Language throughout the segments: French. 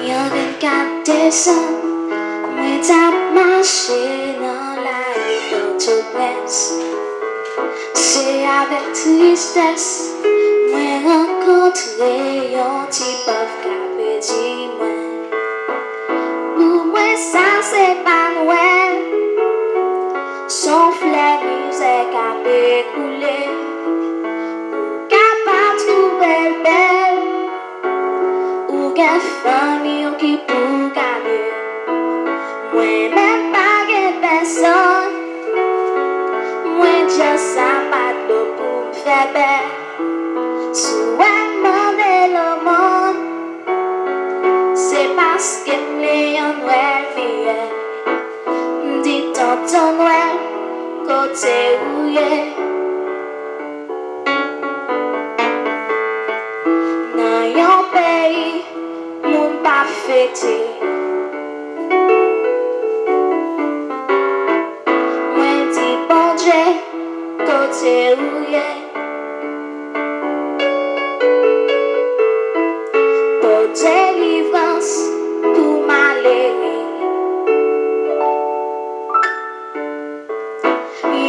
Yon 24 décembre, mwen tap mache nan la ri Port-au-Prince. Se avek tristesse, mwen renkontre yon ti pav ka pedi mwen. Pou mwen sa se pa Noël, son flè mizè ka pe koule. Ou ka pa trouvel bel, ou gen fami ou ki pou gade. Mwen men pa gen person, mwen just sa pat lo pou m'fè bel. Sou mande le moun, se paske mle yon Noël fiyel. Mdi tonton Noël, kote ou ye. Nan yon peyi, moun pa fete. Mwen di bon Dje, kote ou ye. Pour délivrance, pour malheureux.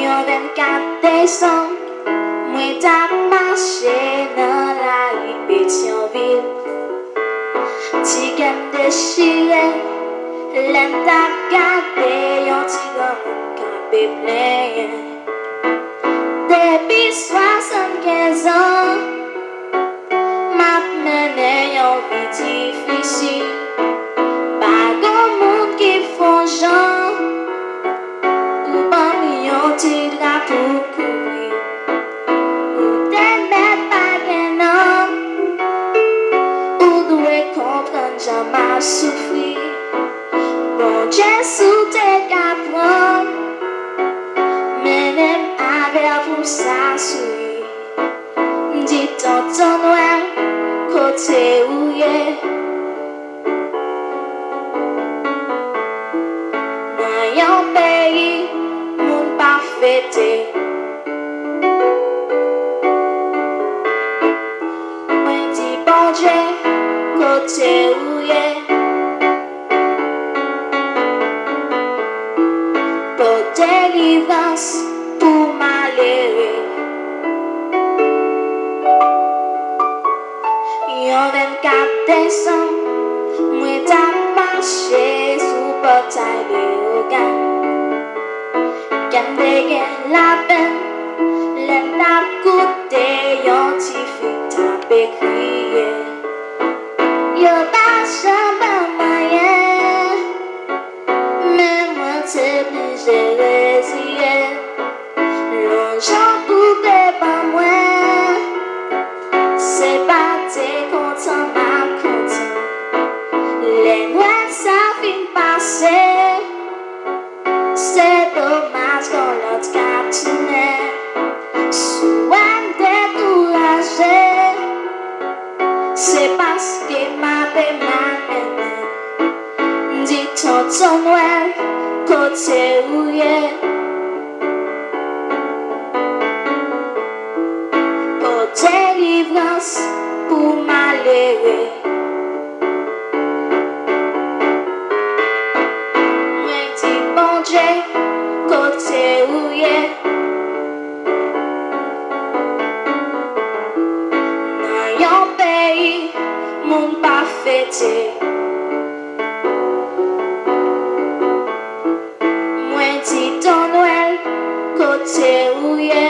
Yon 24 décembre, mwen tap mache nan la ri Pétionville. Ti gen dechire, lem tap gade yon ti gamin ka pe plenye. Depi 75 ans, map mene yon vi difisil. Pa gon moun ki fon jan, ou ban yon ti drap pou kouri. Ou teme pa gen nan, ou dwe kompran jan ma soufri. Bon Dje sou te kapran, menem aver pou sa souri. Mdi tonton Noël, kote ou ye. Nan yon peyi, moun pa fete. Mwen di bon Dje, kote ou ye. Pour délivrance, pour malheureux. Yon 24 décembre, mwen tap mache sou portail de Ogan. Kende gen la pen, lem tap koute yon ti fi tap ekriye. Yo pa chanpa mayen, men mwen te plije reziye. Lon jan pou de pa mwen, se pa te kontan ma kontan. Le Noël sa fin pase, se domaj kon lot ka toune. Sou an dekouraje, se paske ma pe manene. Mdi tonton Noël, kote ou ye. Pour délivrance, pour malheureux. Mwen di bon Dje, kote ou ye. Nan yon peyi, moun pa fete. Mwen di ton Noël, kote ou ye.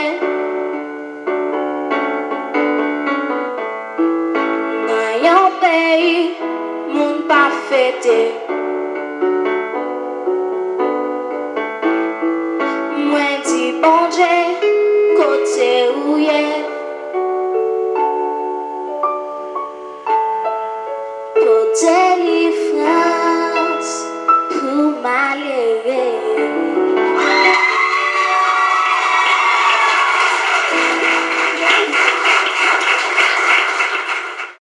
Nan yon peyi, moun pa fete. Mwen di bon Dje, kote ou ye. Pour délivrance,